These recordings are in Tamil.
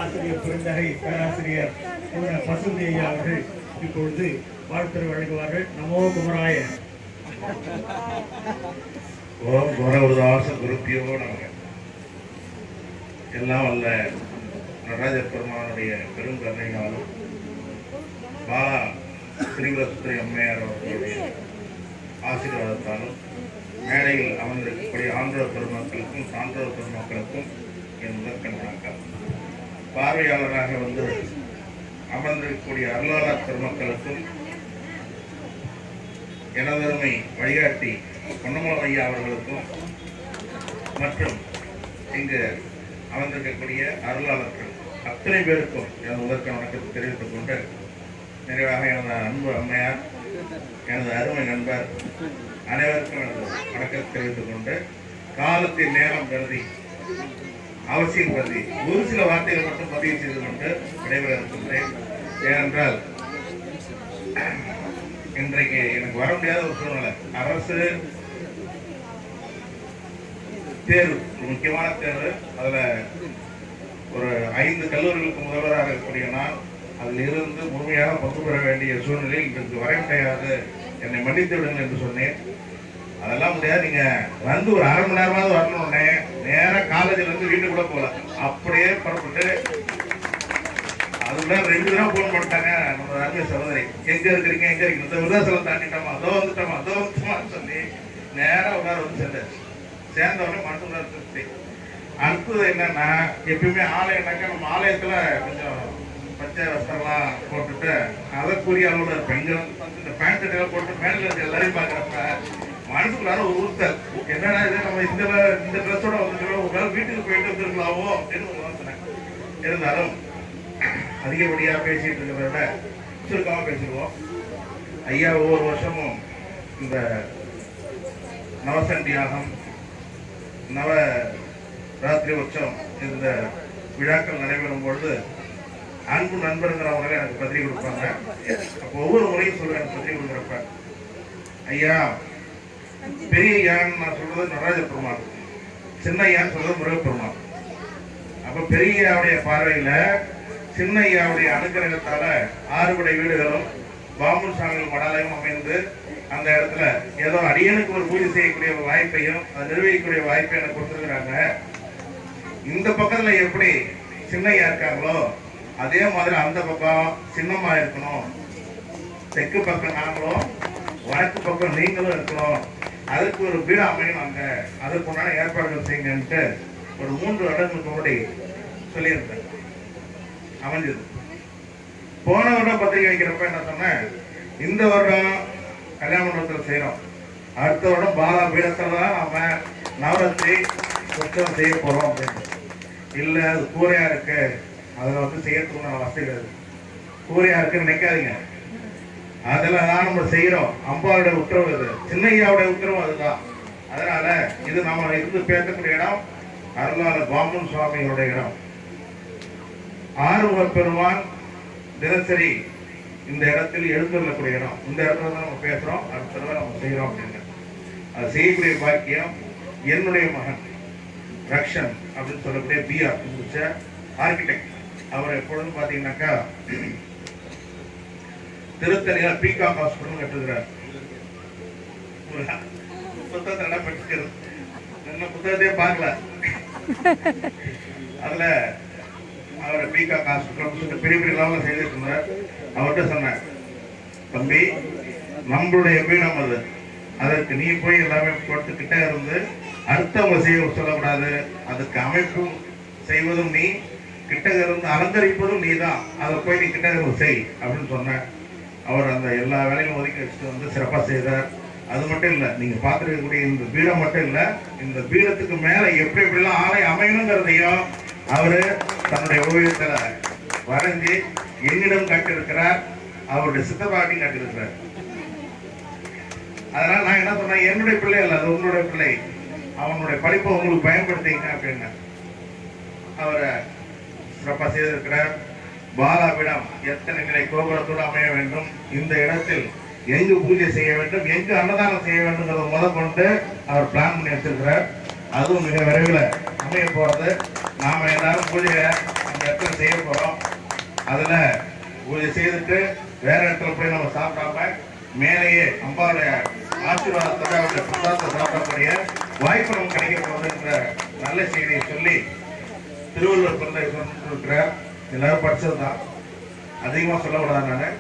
ஆசிரியர் பெருந்தகை பேராசிரியர் பசுந்தி ஐயா அவர்கள் இப்பொழுது வாழ்த்துறை வழங்குவார்கள். நமோ குமராய. ஓம் குணவதாச குருப்பியோ நமக. எல்லாம் அல்ல நடராஜ பெருமானுடைய பெருங்கருணையினாலும் பாலா ஸ்ரீவரஸ்துரை அம்மையார் அவர்களுடைய ஆசீர்வாதத்தாலும் மேடையில் அமர்ந்திருக்கக்கூடிய ஆன்றோர் பெருமக்களுக்கும் சான்றோர் பெருமக்களுக்கும் என் முதற்கண் வணக்கம். பார்வையாளராக வந்து அமர்ந்திருக்கக்கூடிய அருளாளர் பெருமக்களுக்கும் எனதருமை வழிகாட்டி பொன்னமலம் ஐயா அவர்களுக்கும் மற்றும் இங்கு அமர்ந்திருக்கக்கூடிய அருளாளர்கள் அத்தனை பேருக்கும் எனது முதற்கண் வணக்கத்தை தெரிவித்துக் கொண்டு நிறைவாக எனது அன்பு அம்மையார், எனது அருமை நண்பர் அனைவருக்கும் எனது வணக்கத்தை தெரிவித்துக் கொண்டு காலத்தின் நேரம் கருதி அவசியம் கருதி ஒரு சில வார்த்தைகள் மட்டும் பதிவு செய்து கொண்டு விடைபெற இருக்கின்றேன். ஏனென்றால் இன்றைக்கு எனக்கு வர முடியாத ஒரு சூழ்நிலை. அரசு தேர்வு, முக்கியமான தேர்வு. அதுல ஒரு 5 கல்லூரிகளுக்கு முதல்வராக இருக்கக்கூடிய நான் அதில் இருந்து முழுமையாக பங்கு பெற வேண்டிய சூழ்நிலையில் இன்றைக்கு வர முடியாது, என்னை மன்னித்து விடுங்கள் என்று சொன்னேன். அதெல்லாம் முடியாது, நீங்க வந்து ஒரு அரை மணி நேரமாவது வரணும்னே நேரம் காலேஜ்ல இருந்து வீட்டுக்கு கூட போகல, அப்படியே புறப்பட்டு அதுல 2 தடவை போன் பண்ணிட்டாங்க நம்ம அருமை சகோதரி, எங்க இருக்கிறீங்க எங்க இருக்கீங்க, இந்த விருதாசலம் தாண்டிட்டோமா, அதோ வந்துட்டோமான்னு சொல்லி நேரம் உள்ளார வந்து சேர்ந்தவொடனே மட்டும் திருப்தி. அடுத்தது என்னன்னா, எப்பயுமே ஆலயம்னாக்கா நம்ம ஆலயத்துல கொஞ்சம் பச்சை வஸ்திரம்லாம் போட்டுட்டு அதற்குரிய அளவுல பெண்கள் இந்த பேண்ட் எல்லாம் போட்டு மேல இருக்க எல்லாரையும் பாக்குறப்ப மனசுக்குள்ளார ஒரு உறுத்தல், என்னன்னா இது நம்ம இந்த ட்ரெஸ்ஸோட வந்துட்டு ஒரு வேலை வீட்டுக்கு போயிட்டு வந்துருக்கலாமோ அப்படின்னு ஒரு யோசனை. இருந்தாலும் அதிகப்படியா பேசிட்டு இருக்கிறத விட சுருக்கமா பேசிடுவோம். ஐயா ஒவ்வொரு வருஷமும் இந்த நவசண்டியாகம், நவ ராத்திரி உற்சவம் இந்த விழாக்கள் நடைபெறும் பொழுது அன்பு நண்பருங்கிறவங்களே எனக்கு பத்திரிகை கொடுப்பாங்க. அப்போ ஒவ்வொரு முறையும் சொல்லுவேன் பத்திரிகை கொடுக்குறப்ப, ஐயா பெரிய ஐயான்னு நான் சொல்றது நடராஜ பெருமாள், சின்ன ஐயான்னு சொல்றது முருகப்பெருமாள். அப்ப பெரிய ஐயாவுடைய பார்வையில சின்ன ஐயாவுடைய அனுகிரகத்தால 6 படை வீடுகளும் பாம்பு சாமிகள் மடாலயம் அமைந்து அந்த இடத்துல ஏதோ அடியனுக்கு ஒரு பூஜை செய்யக்கூடிய வாய்ப்பையும் அதை நிர்வகிக்கக்கூடிய வாய்ப்பை எனக்கு கொடுத்துருக்குறாங்க. இந்த பக்கத்துல எப்படி சின்னையா இருக்காங்களோ அதே மாதிரி அந்த பக்கம் சின்னமா இருக்கணும், தெற்கு பக்கம் நாங்களும் வடக்கு பக்கம் நீங்களும் இருக்கணும், அதுக்கு ஒரு வீடு அமையணும், அங்க அதுக்கு உண்டான ஏற்பாடுகள் செய்யுங்கன்ட்டு ஒரு 3 வருடங்களுக்கு முன்னாடி சொல்லியிருந்தேன். அமைஞ்சது. போன வருடம் பத்திரிகை வைக்கிறப்ப என்ன சொன்னேன், இந்த வருடம் கல்யாண மண்டபத்தில் செய்யறோம், அடுத்த வருடம் பாலா பீடத்துல தான் நாம நவராத்திரி உற்சவம் செய்ய போறோம் அப்படின்னு. இல்ல அது கூரையா இருக்கு, அதுல வந்து செய்யறதுக்கு வசதிகள் கூரையா இருக்குன்னு நினைக்காதீங்க, அதெல்லாம் தான் நம்ம செய்யறோம். அம்பாவுடைய உத்தரவு இது, சின்னையாவுடைய உத்தரவு அதுதான். அதனால இது நம்ம இருந்து பேசக்கூடிய இடம் அருளாளர் பாம்பன் சுவாமியோட இடம். ஆறுமுக பெருமான் தினசரி இந்த இடத்தில் எழுந்துள்ளக்கூடிய இடம், இந்த இடத்துல தான் நம்ம பேசுறோம், அடுத்த தடவை நம்ம செய்யறோம் அப்படின்னு. அது செய்யக்கூடிய பாக்கியம் என்னுடைய மகன் ரக்ஷன் அப்படின்னு சொல்லக்கூடிய பிஆர் முடிச்ச ஆர்கிடெக்ட். அவர் எப்பொழுதும் பாத்தீங்கன்னாக்கா திருத்தணியில பீகாக் ஹாஸ்பிட்டல் கட்டுகிறார். புத்தகத்தை படிக்கிறது, என்ன புத்தகத்தையே பார்க்கல. அதுல அவர் பீகாக் ஹாஸ்பிட்டல் பெரிய பெரிய லெவலில் செய்துட்டு இருந்தார். அவர்கிட்ட சொன்னேன், தம்பி நம்மளுடைய பீடம் அது, அதற்கு நீ போய் எல்லாமே கொடுத்துக்கிட்டே இருந்து அடுத்தவங்க செய்ய சொல்லக்கூடாது, அதுக்கு அமைப்பும் செய்வதும் நீ, கிட்ட இருந்து அலங்கரிப்பதும் நீ தான், அதை போய் நீ கிட்ட இருந்து செய் அப்படின்னு சொன்னேன். அவர் அந்த எல்லா வேலையும் ஒதுக்கி வச்சுட்டு வந்து சிறப்பாக செய்தார். அது மட்டும் இல்லை, நீங்க பார்த்துருக்கக்கூடிய இந்த பீடம் மட்டும் இல்லை, இந்த பீடத்துக்கு மேல எப்படி எப்படிலாம் ஆலயம் அமையணுங்கிறதையும் அவரு தன்னுடைய ஓவியத்துல வரைஞ்சி என்னிடம் காட்டியிருக்கிறார், அவருடைய சித்தப்பாட்டையும் காட்டியிருக்கிறார். அதனால நான் என்ன சொன்னேன், என்னுடைய பிள்ளை அல்ல, அது உங்களுடைய பிள்ளை, அவனுடைய படிப்பை உங்களுக்கு பயன்படுத்திங்க அப்படின்னு அவரை சிறப்பாக செய்திருக்கிறார். பாலாவிடம் எத்தனை நிலை கோபுரத்தோடு அமைய வேண்டும், இந்த இடத்தில் எங்கு பூஜை செய்ய வேண்டும், எங்கு அன்னதானம் செய்ய வேண்டும் முதல் கொண்டு அவர் பிளான் பண்ணி வச்சிருக்கிறார். அதுவும் மிக விரைவில் அமைய போறது. நாம எல்லாரும் பூஜையை இந்த இடத்துல செய்ய போறோம். அதுல பூஜை செய்துட்டு வேற இடத்துல போய் நம்ம சாப்பிடாம மேலேயே அம்பாவுடைய ஆசீர்வாதத்தோட அவருடைய பிரசாதத்தை சாப்பிடக்கூடிய வாய்ப்பு நமக்கு கிடைக்க போகுதுன்ற நல்ல செய்தியை சொல்லி திருவள்ளுவர் பிறந்த சொல்லிருக்கிறார். எல்லாரும் படிச்சதுதான், அதிகமா சொல்லக்கூடாது. நான்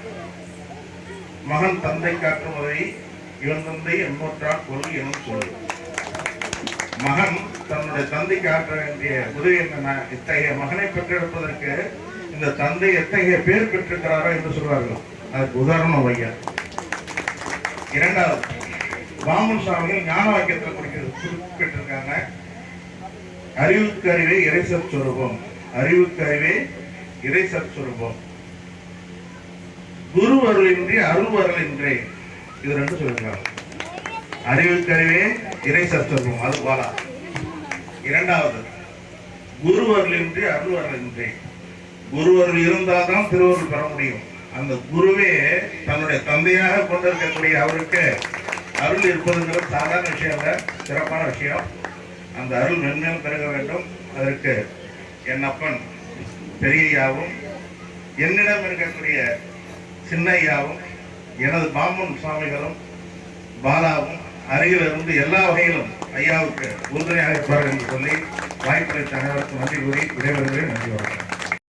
மகன் தந்தை காற்றும் உதவி இவன் தந்தை எண்ணூற்றான் பொருள் எனும் சொல்லு. மகன் தன்னுடைய தந்தைக்கு ஆற்ற வேண்டிய உதவி என்னன்னா, இத்தகைய மகனை பெற்றெடுப்பதற்கு இந்த தந்தை எத்தகைய பேர் பெற்றிருக்கிறாரோ என்று சொல்வார்கள். அதுக்கு உதாரணம் வையா. இரண்டாவது, வாமன் சுவாமிகள் ஞான வாக்கியத்தில் குறிப்பிட்டிருக்காங்க, அறிவுக்கு அறிவே இறைசற் சொரூபம், அறிவுக்கு அறிவே இறைசற் சொரூபம், குரு அருளின்றி அருள் அருளின்றே. இது ரெண்டு சொல்லிருக்காங்க. அறிவுக்கு அறிவே இறைசற் சொரூபம், அது போல. இரண்டாவது, குரு அருளின்றி அருள் அருளின்றே. குரு அருள் இருந்தால்தான் திருவருள் பெற முடியும். அந்த குருவே தன்னுடைய தந்தையாக கொண்டிருக்கக்கூடிய அவருக்கு அருள் இருப்பதுங்கிறது சாதாரண விஷயம் இல்ல, சிறப்பான விஷயம். அந்த அருள் மென்மேலும் பெருக வேண்டும். அதற்கு என் அப்பன் பெரியையாவும் என்னிடம் இருக்கக்கூடிய சின்னையாவும் எனது பாமன் சுவாமிகளும் பாலாவும் அருகில் இருந்து எல்லா வகையிலும் ஐயாவுக்கு உறுதுணையாக இருப்பார்கள் என்று சொல்லி வாய்ப்பளித்த அனைவருக்கும் நன்றி கூறி விடைபெறுகிறேன். நன்றி வணக்கம்.